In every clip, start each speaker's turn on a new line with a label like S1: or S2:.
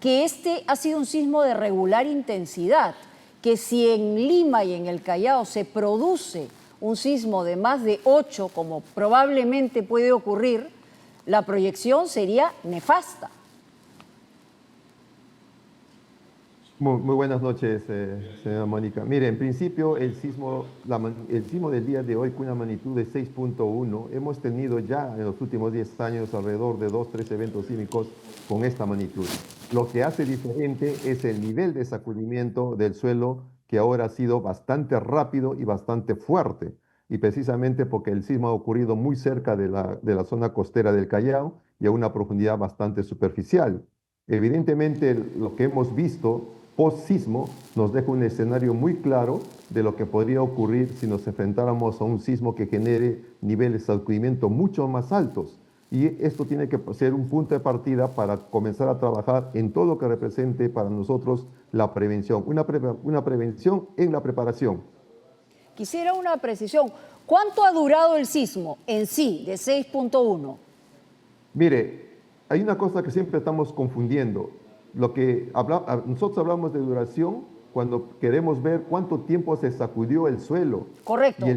S1: que este ha sido un sismo de regular intensidad, que si en Lima y en el Callao se produce un sismo de más de 8, como probablemente puede ocurrir, la proyección sería nefasta.
S2: Muy buenas noches, señora Mónica. Mire, en principio el sismo del día de hoy con una magnitud de 6.1, hemos tenido ya en los últimos 10 años alrededor de 2, 3 eventos sísmicos con esta magnitud. Lo que hace diferente es el nivel de sacudimiento del suelo, que ahora ha sido bastante rápido y bastante fuerte, y precisamente porque el sismo ha ocurrido muy cerca de la zona costera del Callao y a una profundidad bastante superficial. Evidentemente, lo que hemos visto post-sismo nos deja un escenario muy claro de lo que podría ocurrir si nos enfrentáramos a un sismo que genere niveles de sacudimiento mucho más altos. Y esto tiene que ser un punto de partida para comenzar a trabajar en todo lo que represente para nosotros la prevención, una prevención en la preparación.
S1: Quisiera una precisión. ¿Cuánto ha durado el sismo en sí de 6.1?
S2: Mire, hay una cosa que siempre estamos confundiendo. Nosotros hablamos de duración cuando queremos ver cuánto tiempo se sacudió el suelo.
S1: Correcto.
S2: Y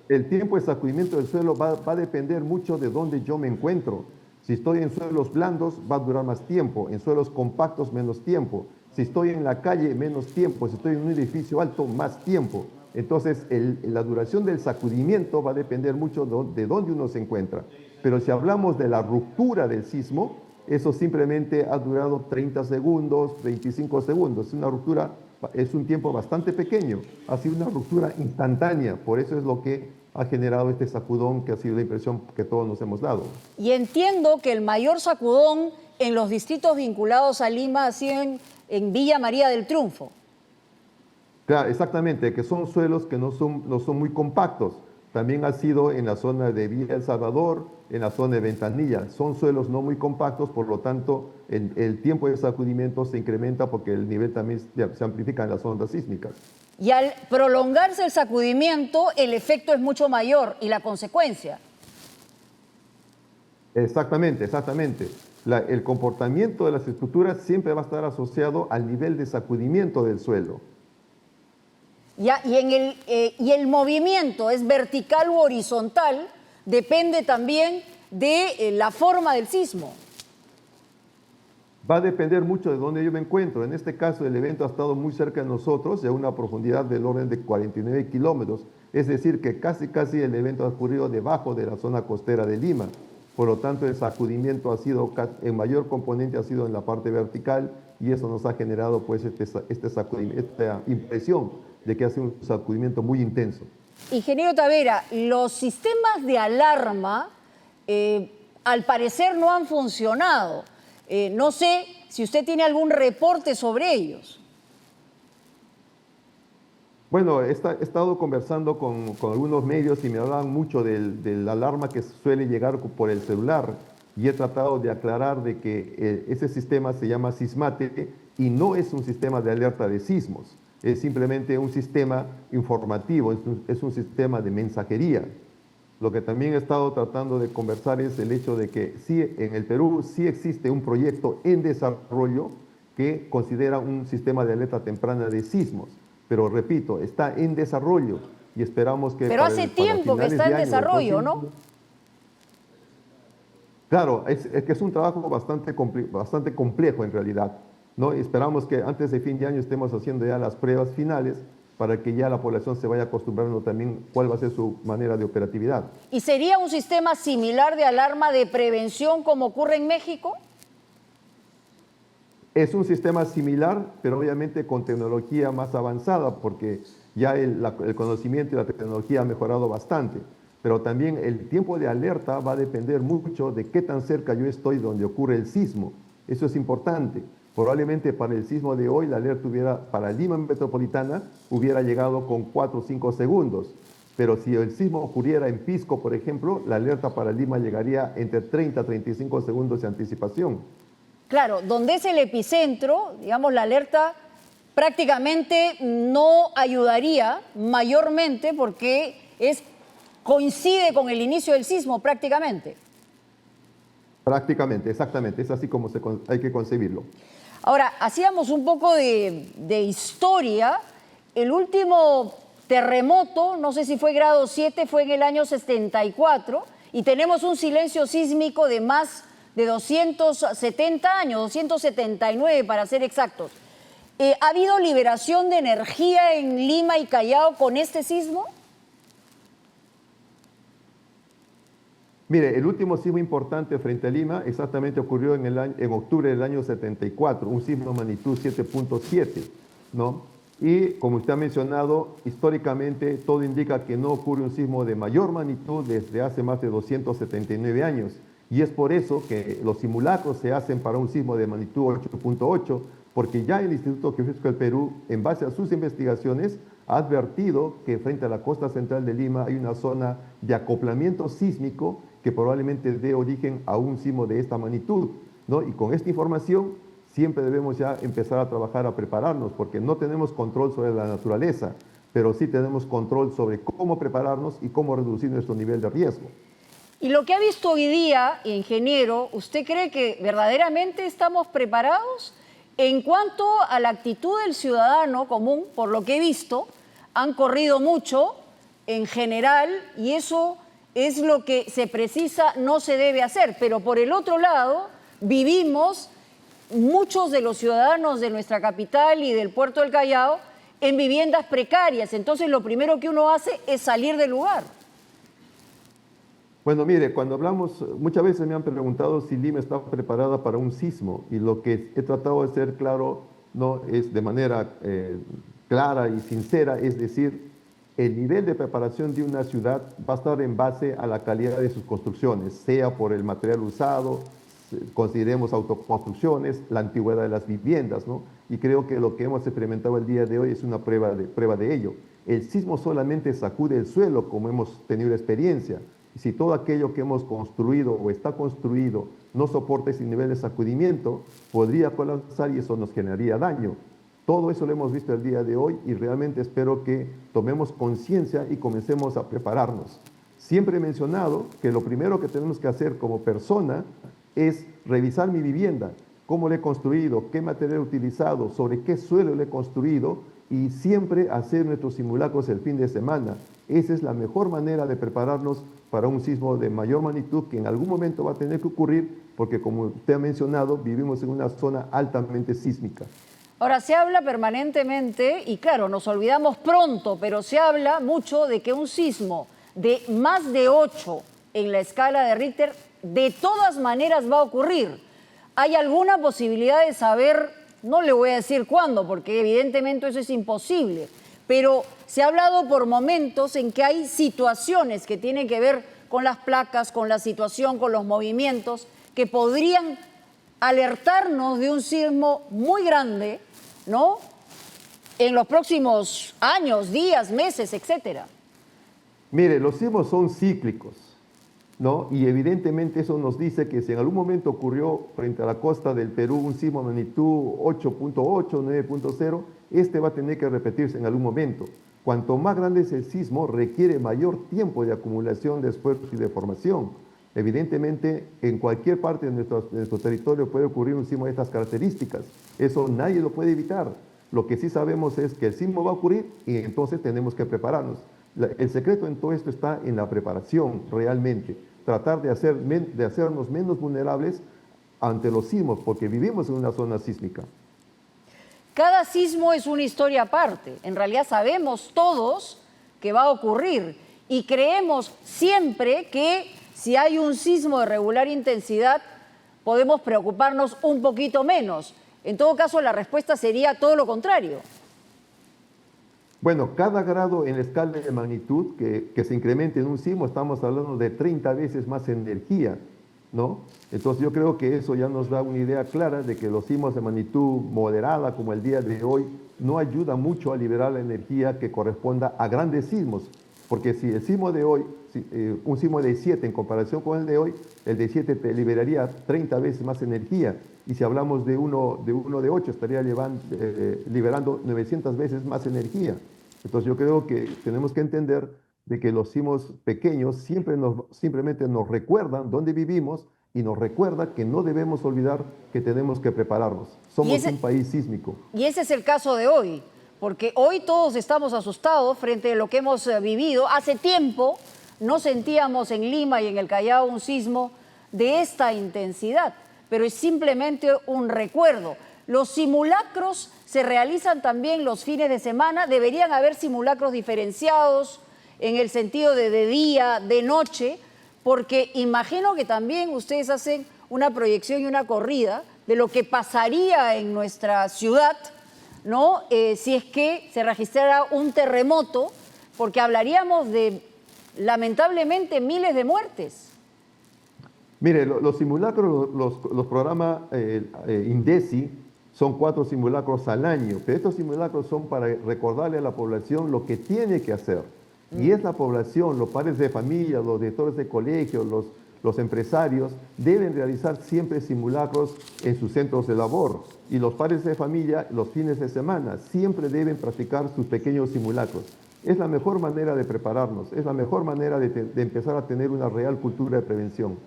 S2: el tiempo de sacudimiento del suelo va a depender mucho de dónde yo me encuentro. Si estoy en suelos blandos, va a durar más tiempo. En suelos compactos, menos tiempo. Si estoy en la calle, menos tiempo. Si estoy en un edificio alto, más tiempo. Entonces, la duración del sacudimiento va a depender mucho de dónde uno se encuentra. Pero si hablamos de la ruptura del sismo, eso simplemente ha durado 30 segundos, 25 segundos. Una ruptura es un tiempo bastante pequeño. Ha sido una ruptura instantánea. Por eso es lo que ha generado este sacudón, que ha sido la impresión que todos nos hemos dado.
S1: Y entiendo que el mayor sacudón en los distritos vinculados a Lima ha sido en Villa María del Triunfo.
S2: Claro, exactamente, que son suelos que no son muy compactos. También ha sido en la zona de Villa El Salvador, en la zona de Ventanilla. Son suelos no muy compactos, por lo tanto, el tiempo de sacudimiento se incrementa porque el nivel también se amplifica en las ondas sísmicas.
S1: Y al prolongarse el sacudimiento, el efecto es mucho mayor y la consecuencia.
S2: Exactamente, exactamente. El comportamiento de las estructuras siempre va a estar asociado al nivel de sacudimiento del suelo.
S1: Y el movimiento es vertical u horizontal, depende también de la forma del sismo.
S2: Va a depender mucho de dónde yo me encuentro. En este caso, el evento ha estado muy cerca de nosotros, a una profundidad del orden de 49 kilómetros. Es decir, que casi el evento ha ocurrido debajo de la zona costera de Lima. Por lo tanto, el sacudimiento ha sido, el mayor componente ha sido en la parte vertical, y eso nos ha generado pues esta impresión de que ha sido un sacudimiento muy intenso.
S1: Ingeniero Tavera, los sistemas de alarma al parecer no han funcionado. No sé si usted tiene algún reporte sobre ellos.
S2: Bueno, he estado conversando con algunos medios y me hablaban mucho del alarma que suele llegar por el celular, y he tratado de aclarar de que ese sistema se llama Sismate y no es un sistema de alerta de sismos. Es simplemente un sistema informativo, es un sistema de mensajería. Lo que también he estado tratando de conversar es el hecho de que sí, en el Perú sí existe un proyecto en desarrollo que considera un sistema de alerta temprana de sismos. Pero repito, está en desarrollo y esperamos que...
S1: Pero hace tiempo que está en desarrollo, ¿no?
S2: Claro, es que es un trabajo bastante complejo en realidad, ¿no? Esperamos que antes de fin de año estemos haciendo ya las pruebas finales para que ya la población se vaya acostumbrando también cuál va a ser su manera de operatividad.
S1: ¿Y sería un sistema similar de alarma de prevención como ocurre en México?
S2: Es un sistema similar, pero obviamente con tecnología más avanzada, porque ya el conocimiento y la tecnología ha mejorado bastante. Pero también el tiempo de alerta va a depender mucho de qué tan cerca yo estoy donde ocurre el sismo. Eso es importante. Probablemente para el sismo de hoy la alerta para Lima metropolitana hubiera llegado con 4 o 5 segundos. Pero si el sismo ocurriera en Pisco, por ejemplo, la alerta para Lima llegaría entre 30 a 35 segundos de anticipación.
S1: Claro, donde es el epicentro, digamos, la alerta prácticamente no ayudaría mayormente porque coincide con el inicio del sismo prácticamente.
S2: Prácticamente, exactamente, es así como hay que concebirlo.
S1: Ahora, hacíamos un poco de historia. El último terremoto, no sé si fue grado 7, fue en el año 74 y tenemos un silencio sísmico de más de 270 años, 279 para ser exactos. ¿Ha habido liberación de energía en Lima y Callao con este sismo?
S2: Mire, el último sismo importante frente a Lima exactamente ocurrió en octubre del año 74, un sismo de magnitud 7.7, ¿no? Y como usted ha mencionado, históricamente todo indica que no ocurre un sismo de mayor magnitud desde hace más de 279 años. Y es por eso que los simulacros se hacen para un sismo de magnitud 8.8, porque ya el Instituto Geofísico del Perú, en base a sus investigaciones, ha advertido que frente a la costa central de Lima hay una zona de acoplamiento sísmico que probablemente dé origen a un sismo de esta magnitud, ¿no? Y con esta información siempre debemos ya empezar a trabajar, a prepararnos, porque no tenemos control sobre la naturaleza, pero sí tenemos control sobre cómo prepararnos y cómo reducir nuestro nivel de riesgo.
S1: Y lo que ha visto hoy día, ingeniero, ¿usted cree que verdaderamente estamos preparados? En cuanto a la actitud del ciudadano común, por lo que he visto, han corrido mucho en general y eso es lo que se precisa, no se debe hacer. Pero por el otro lado, vivimos muchos de los ciudadanos de nuestra capital y del puerto del Callao en viviendas precarias. Entonces, lo primero que uno hace es salir del lugar.
S2: Bueno, mire, cuando hablamos, muchas veces me han preguntado si Lima está preparada para un sismo y lo que he tratado de ser claro, no es de manera clara y sincera, es decir, el nivel de preparación de una ciudad va a estar en base a la calidad de sus construcciones, sea por el material usado, consideremos autoconstrucciones, la antigüedad de las viviendas, ¿no? Y creo que lo que hemos experimentado el día de hoy es una prueba de ello. El sismo solamente sacude el suelo, como hemos tenido experiencia. Si todo aquello que hemos construido o está construido no soporta ese nivel de sacudimiento, podría colapsar y eso nos generaría daño. Todo eso lo hemos visto el día de hoy y realmente espero que tomemos conciencia y comencemos a prepararnos. Siempre he mencionado que lo primero que tenemos que hacer como persona es revisar mi vivienda, cómo la he construido, qué material he utilizado, sobre qué suelo la he construido y siempre hacer nuestros simulacros el fin de semana. Esa es la mejor manera de prepararnos para un sismo de mayor magnitud que en algún momento va a tener que ocurrir porque, como usted ha mencionado, vivimos en una zona altamente sísmica.
S1: Ahora, se habla permanentemente, y claro, nos olvidamos pronto, pero se habla mucho de que un sismo de más de 8 en la escala de Richter de todas maneras va a ocurrir. ¿Hay alguna posibilidad de saber, no le voy a decir cuándo, porque evidentemente eso es imposible, pero se ha hablado por momentos en que hay situaciones que tienen que ver con las placas, con la situación, con los movimientos, que podrían alertarnos de un sismo muy grande, ¿no? En los próximos años, días, meses, etcétera.
S2: Mire, los sismos son cíclicos, ¿no? Y evidentemente eso nos dice que si en algún momento ocurrió frente a la costa del Perú un sismo de magnitud 8.8, 9.0, este va a tener que repetirse en algún momento. Cuanto más grande es el sismo, requiere mayor tiempo de acumulación de esfuerzos y de formación. Evidentemente, en cualquier parte de nuestro territorio puede ocurrir un sismo de estas características. Eso nadie lo puede evitar. Lo que sí sabemos es que el sismo va a ocurrir y entonces tenemos que prepararnos. El secreto en todo esto está en la preparación, realmente. Tratar de hacernos menos vulnerables ante los sismos, porque vivimos en una zona sísmica.
S1: Cada sismo es una historia aparte. En realidad sabemos todos que va a ocurrir y creemos siempre que si hay un sismo de regular intensidad podemos preocuparnos un poquito menos. En todo caso, la respuesta sería todo lo contrario.
S2: Bueno, cada grado en la escala de magnitud que se incremente en un sismo, estamos hablando de 30 veces más energía, ¿no? Entonces yo creo que eso ya nos da una idea clara de que los sismos de magnitud moderada, como el día de hoy, no ayudan mucho a liberar la energía que corresponda a grandes sismos. Porque si el sismo de hoy, un sismo de 7 en comparación con el de hoy, el de 7 te liberaría 30 veces más energía. Y si hablamos de uno de 8, estaría liberando 900 veces más energía. Entonces yo creo que tenemos que entender de que los sismos pequeños simplemente nos recuerdan dónde vivimos y nos recuerda que no debemos olvidar que tenemos que prepararnos. Somos un país sísmico.
S1: Y ese es el caso de hoy, porque hoy todos estamos asustados frente a lo que hemos vivido. Hace tiempo no sentíamos en Lima y en el Callao un sismo de esta intensidad, pero es simplemente un recuerdo. Los simulacros se realizan también los fines de semana. Deberían haber simulacros diferenciados en el sentido de día, de noche, porque imagino que también ustedes hacen una proyección y una corrida de lo que pasaría en nuestra ciudad, ¿no? Si es que se registrara un terremoto, porque hablaríamos de, lamentablemente, miles de muertes.
S2: Mire, los simulacros, los programas INDECI son 4 simulacros al año, pero estos simulacros son para recordarle a la población lo que tiene que hacer. Y es la población, los padres de familia, los directores de colegios, los empresarios, deben realizar siempre simulacros en sus centros de labor. Y los padres de familia, los fines de semana, siempre deben practicar sus pequeños simulacros. Es la mejor manera de prepararnos, es la mejor manera de empezar a tener una real cultura de prevención.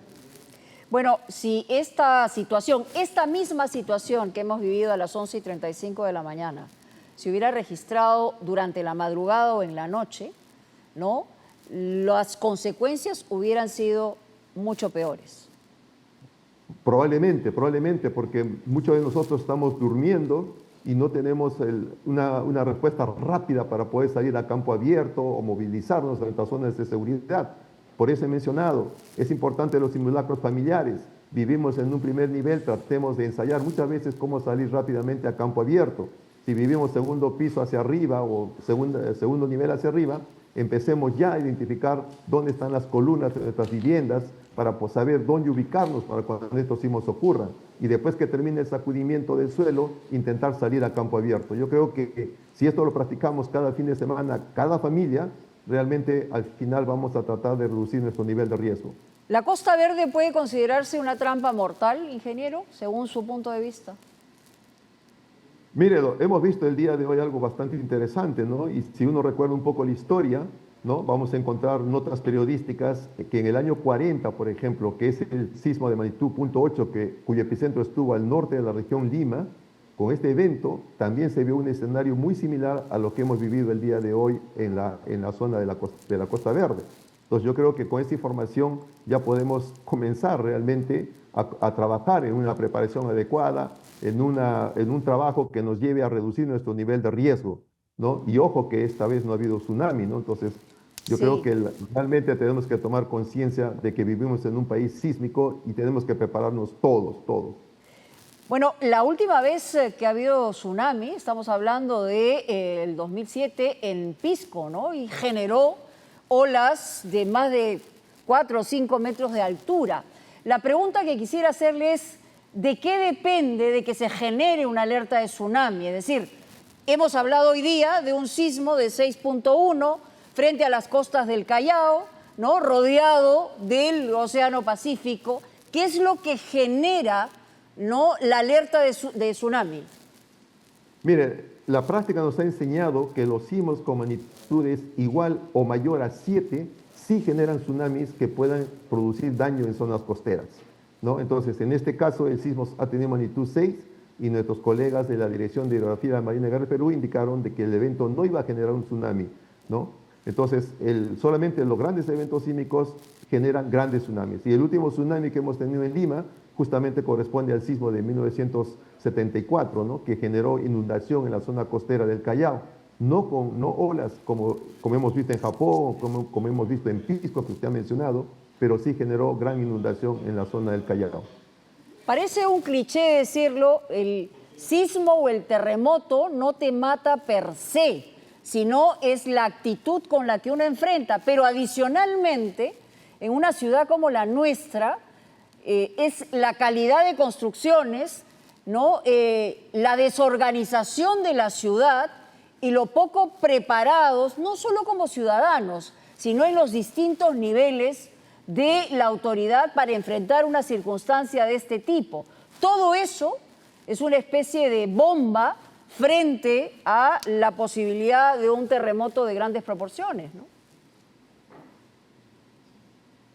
S1: Bueno, si esta misma situación que hemos vivido a las 11:35 de la mañana, se hubiera registrado durante la madrugada o en la noche, ¿no? Las consecuencias hubieran sido mucho peores.
S2: Probablemente, porque muchos de nosotros estamos durmiendo y no tenemos una respuesta rápida para poder salir a campo abierto o movilizarnos en las zonas de seguridad. Por eso he mencionado, es importante los simulacros familiares. Vivimos en un primer nivel, tratemos de ensayar muchas veces cómo salir rápidamente a campo abierto. Si vivimos segundo piso hacia arriba o segundo nivel hacia arriba, empecemos ya a identificar dónde están las columnas de nuestras viviendas para saber dónde ubicarnos para cuando estos sismos ocurran. Y después que termine el sacudimiento del suelo, intentar salir a campo abierto. Yo creo que si esto lo practicamos cada fin de semana, cada familia, realmente al final vamos a tratar de reducir nuestro nivel de riesgo.
S1: ¿La Costa Verde puede considerarse una trampa mortal, ingeniero, según su punto de vista?
S2: Mire, hemos visto el día de hoy algo bastante interesante, ¿no? Y si uno recuerda un poco la historia, ¿no? Vamos a encontrar notas periodísticas que en el año 40, por ejemplo, que es el sismo de magnitud 0.8, cuyo epicentro estuvo al norte de la región Lima, con este evento también se vio un escenario muy similar a lo que hemos vivido el día de hoy en la zona de la Costa Verde. Entonces yo creo que con esta información ya podemos comenzar realmente a trabajar en una preparación adecuada, en un trabajo que nos lleve a reducir nuestro nivel de riesgo, ¿no? Y ojo que esta vez no ha habido tsunami, ¿no? Entonces yo creo que realmente tenemos que tomar conciencia de que vivimos en un país sísmico y tenemos que prepararnos todos.
S1: Bueno, la última vez que ha habido tsunami, estamos hablando del 2007 en Pisco, ¿no? Y generó olas de más de 4 o 5 metros de altura. La pregunta que quisiera hacerle es, ¿de qué depende de que se genere una alerta de tsunami? Es decir, hemos hablado hoy día de un sismo de 6.1 frente a las costas del Callao, ¿no? Rodeado del Océano Pacífico. ¿Qué es lo que genera, ¿no?, la alerta de tsunami?
S2: Mire, la práctica nos ha enseñado que los sismos con magnitudes igual o mayor a 7 sí generan tsunamis que puedan producir daño en zonas costeras, ¿no? Entonces, en este caso, el sismo ha tenido magnitud 6 y nuestros colegas de la Dirección de Hidrografía de la Marina de Guerra del Perú indicaron de que el evento no iba a generar un tsunami, ¿no? Entonces, solamente los grandes eventos sísmicos generan grandes tsunamis. Y el último tsunami que hemos tenido en Lima justamente corresponde al sismo de 1974, ¿no? Que generó inundación en la zona costera del Callao. No olas como hemos visto en Japón, como hemos visto en Pisco, que usted ha mencionado, pero sí generó gran inundación en la zona del Callao.
S1: Parece un cliché decirlo, el sismo o el terremoto no te mata per se, sino es la actitud con la que uno enfrenta. Pero adicionalmente, en una ciudad como la nuestra, es la calidad de construcciones, ¿no? La desorganización de la ciudad y lo poco preparados, no solo como ciudadanos, sino en los distintos niveles de la autoridad para enfrentar una circunstancia de este tipo. Todo eso es una especie de bomba frente a la posibilidad de un terremoto de grandes proporciones, ¿no?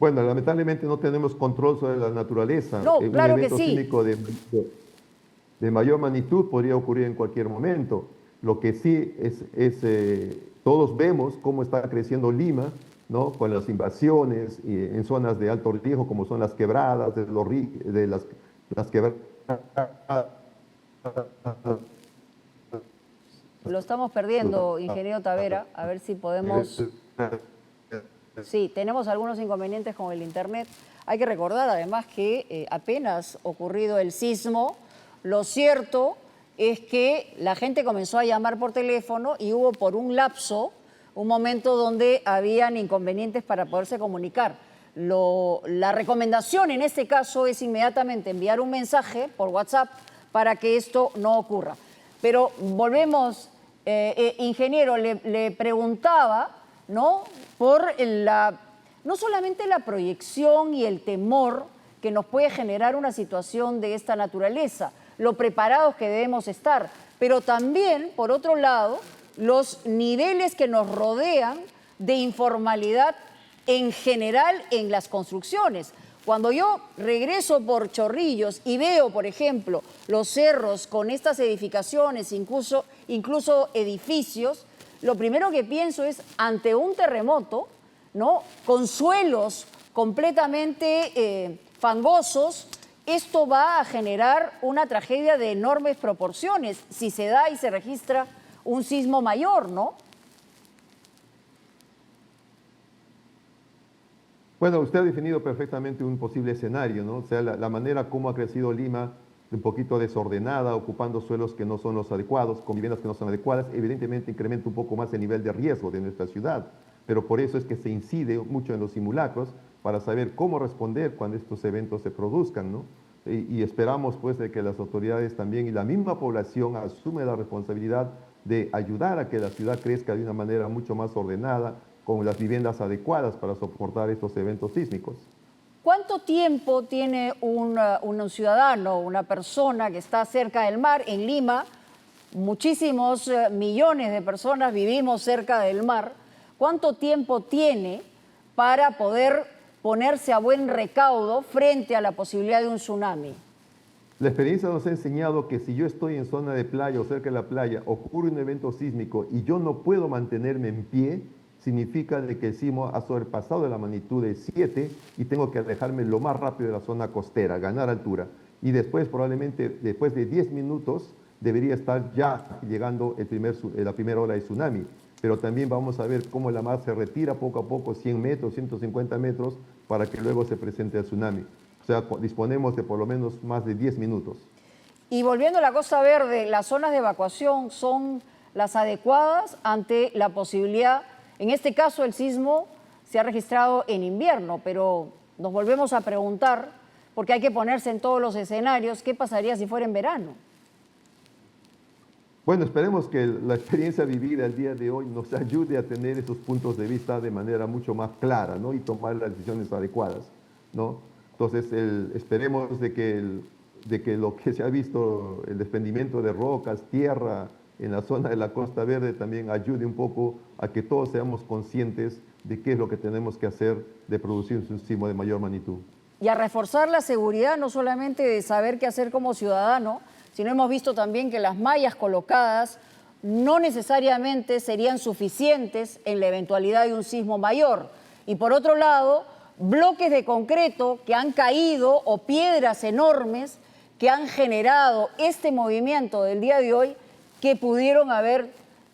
S2: Bueno, lamentablemente no tenemos control sobre la naturaleza.
S1: No,
S2: Un
S1: claro que
S2: evento
S1: sí.
S2: sísmico de mayor magnitud podría ocurrir en cualquier momento. Lo que sí todos vemos cómo está creciendo Lima, ¿no? Con las invasiones en zonas de alto riesgo, como son las quebradas, las quebradas.
S1: Lo estamos perdiendo, ingeniero Tavera. A ver si podemos... Sí, tenemos algunos inconvenientes con el internet. Hay que recordar además que apenas ocurrido el sismo, lo cierto es que la gente comenzó a llamar por teléfono y hubo por un lapso, un momento donde habían inconvenientes para poderse comunicar. La recomendación en este caso es inmediatamente enviar un mensaje por WhatsApp para que esto no ocurra. Pero volvemos, ingeniero, le preguntaba, ¿no? Por no solamente la proyección y el temor que nos puede generar una situación de esta naturaleza, lo preparados que debemos estar, pero también, por otro lado, los niveles que nos rodean de informalidad en general en las construcciones. Cuando yo regreso por Chorrillos y veo, por ejemplo, los cerros con estas edificaciones, incluso edificios, lo primero que pienso es, ante un terremoto, ¿no? Con suelos completamente fangosos, esto va a generar una tragedia de enormes proporciones si se da y se registra un sismo mayor, ¿no?
S2: Bueno, usted ha definido perfectamente un posible escenario, ¿no? O sea, la manera como ha crecido Lima, un poquito desordenada, ocupando suelos que no son los adecuados, con viviendas que no son adecuadas, evidentemente incrementa un poco más el nivel de riesgo de nuestra ciudad. Pero por eso es que se incide mucho en los simulacros para saber cómo responder cuando estos eventos se produzcan, ¿no? Y esperamos pues de que las autoridades también y la misma población asume la responsabilidad de ayudar a que la ciudad crezca de una manera mucho más ordenada, con las viviendas adecuadas para soportar estos eventos sísmicos.
S1: ¿Cuánto tiempo tiene un ciudadano, una persona que está cerca del mar? En Lima, muchísimos millones de personas vivimos cerca del mar. ¿Cuánto tiempo tiene para poder ponerse a buen recaudo frente a la posibilidad de un tsunami?
S2: La experiencia nos ha enseñado que si yo estoy en zona de playa o cerca de la playa, ocurre un evento sísmico y yo no puedo mantenerme en pie, significa de que el sismo ha sobrepasado la magnitud de 7 y tengo que alejarme lo más rápido de la zona costera, ganar altura. Y después, probablemente, después de 10 minutos, debería estar ya llegando la primera ola de tsunami. Pero también vamos a ver cómo la mar se retira poco a poco, 100 metros, 150 metros, para que luego se presente el tsunami. O sea, disponemos de por lo menos más de 10 minutos.
S1: Y volviendo a la Costa Verde, ¿las zonas de evacuación son las adecuadas ante la posibilidad? En este caso, el sismo se ha registrado en invierno, pero nos volvemos a preguntar, porque hay que ponerse en todos los escenarios, ¿qué pasaría si fuera en verano?
S2: Bueno, esperemos que la experiencia vivida el día de hoy nos ayude a tener esos puntos de vista de manera mucho más clara, ¿no? Y tomar las decisiones adecuadas, ¿no? Entonces, esperemos de que lo que se ha visto, el desprendimiento de rocas, tierra, en la zona de la Costa Verde también ayude un poco a que todos seamos conscientes de qué es lo que tenemos que hacer de producir un sismo de mayor magnitud.
S1: Y a reforzar la seguridad, no solamente de saber qué hacer como ciudadano, sino hemos visto también que las mallas colocadas no necesariamente serían suficientes en la eventualidad de un sismo mayor. Y por otro lado, bloques de concreto que han caído o piedras enormes que han generado este movimiento del día de hoy que pudieron haber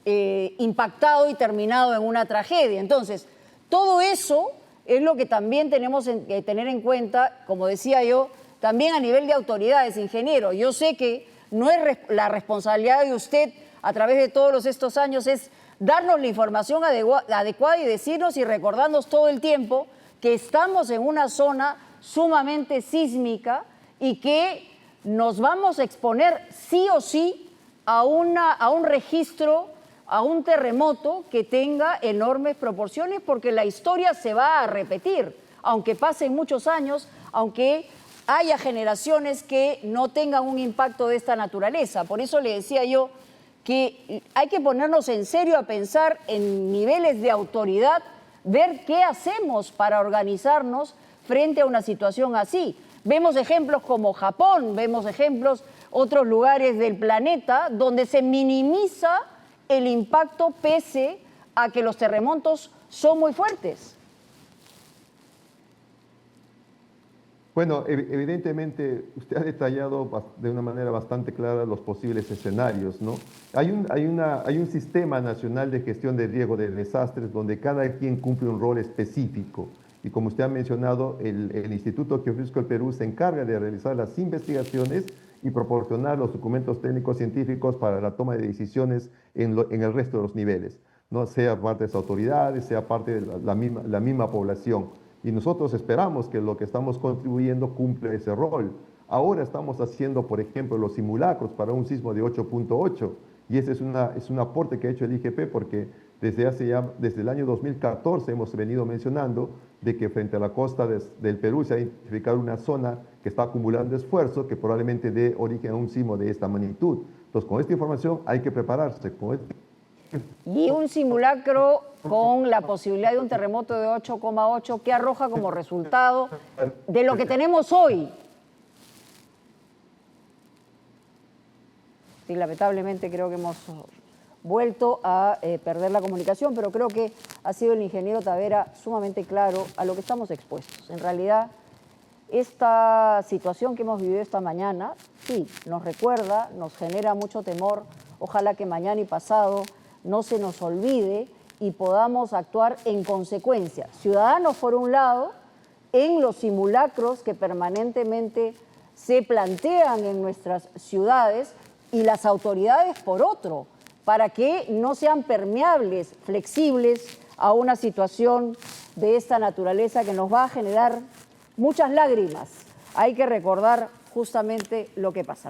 S1: impactado y terminado en una tragedia. Entonces, todo eso es lo que también tenemos que tener en cuenta, como decía yo, también a nivel de autoridades, ingeniero. Yo sé que no es la responsabilidad de usted a través de todos estos años, es darnos la información adecuada y decirnos y recordarnos todo el tiempo que estamos en una zona sumamente sísmica y que nos vamos a exponer sí o sí a un registro, a un terremoto que tenga enormes proporciones, porque la historia se va a repetir, aunque pasen muchos años, aunque haya generaciones que no tengan un impacto de esta naturaleza. Por eso le decía yo que hay que ponernos en serio a pensar en niveles de autoridad ver qué hacemos para organizarnos frente a una situación así. Vemos ejemplos como Japón, vemos ejemplos otros lugares del planeta donde se minimiza el impacto pese a que los terremotos son muy fuertes.
S2: Bueno, evidentemente usted ha detallado de una manera bastante clara los posibles escenarios, ¿no? Hay un sistema nacional de gestión de riesgo de desastres donde cada quien cumple un rol específico. Y como usted ha mencionado, el Instituto Geofísico del Perú se encarga de realizar las investigaciones y proporcionar los documentos técnicos científicos para la toma de decisiones en el resto de los niveles, ¿no? Sea parte de las autoridades, sea parte de la misma población. Y nosotros esperamos que lo que estamos contribuyendo cumple ese rol. Ahora estamos haciendo, por ejemplo, los simulacros para un sismo de 8.8 y ese es un aporte que ha hecho el IGP porque desde el año 2014 hemos venido mencionando de que frente a la costa del Perú se ha identificado una zona que está acumulando esfuerzo que probablemente dé origen a un sismo de esta magnitud. Entonces, con esta información hay que prepararse.
S1: Y un simulacro con la posibilidad de un terremoto de 8,8 que arroja como resultado de lo que tenemos hoy. Sí, lamentablemente creo que hemos vuelto a perder la comunicación, pero creo que ha sido el ingeniero Tavera sumamente claro a lo que estamos expuestos. En realidad, esta situación que hemos vivido esta mañana, sí, nos recuerda, nos genera mucho temor. Ojalá que mañana y pasado no se nos olvide y podamos actuar en consecuencia. Ciudadanos, por un lado, en los simulacros que permanentemente se plantean en nuestras ciudades y las autoridades, por otro, para que no sean permeables, flexibles a una situación de esta naturaleza que nos va a generar muchas lágrimas. Hay que recordar justamente lo que pasa.